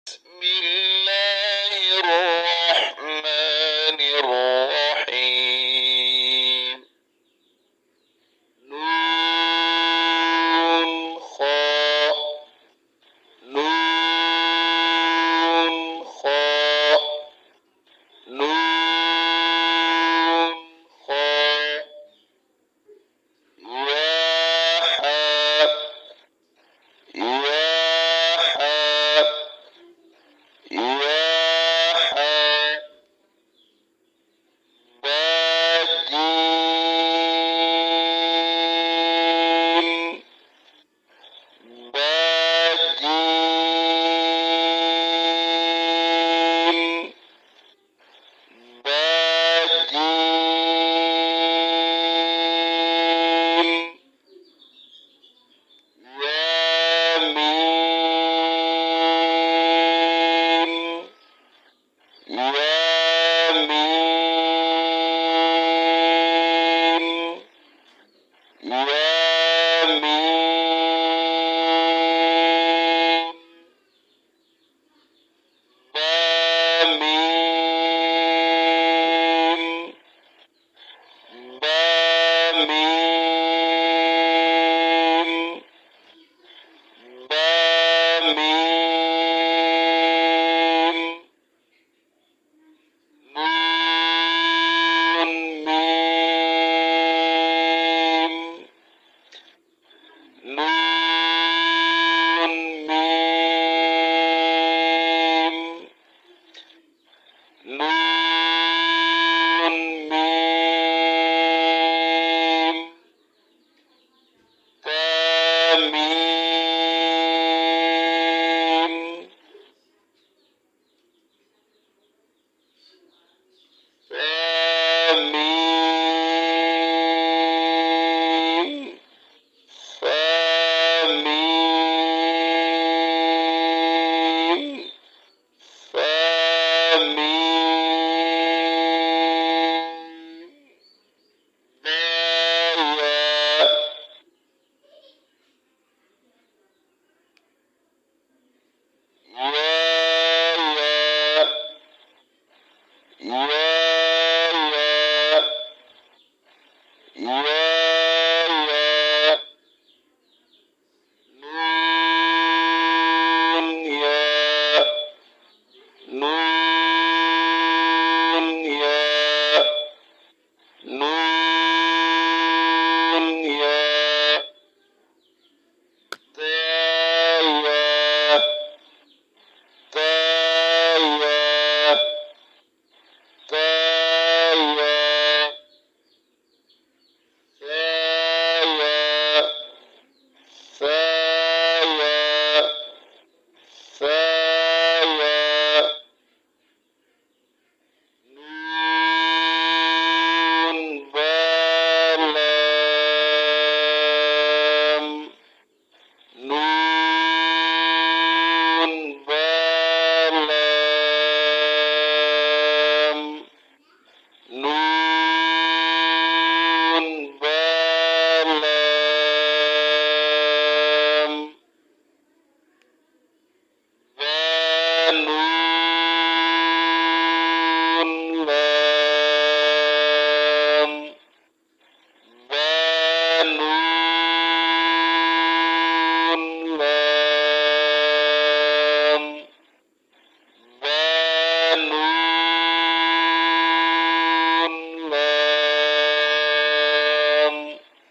بسم الله الرحمن الرحيم نون خاء نون خاء نون خاء يا حاء يا حاء باجين باجين باجين يامين يامين يامين بامين بامين بامين نون ميم نون ميم نون ميم تاميم فاميم فاميم فاميم بايا يا يا نون يا نون يا نون يا تايا تايا تايا ثايا ثايا ثايا نون بالام نون بالام نون بالام